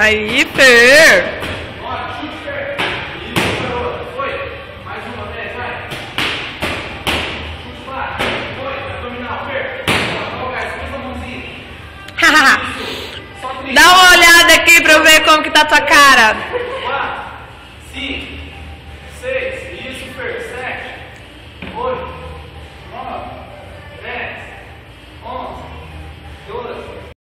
Aí, Fer. Dá uma olhada aqui pra eu ver como que tá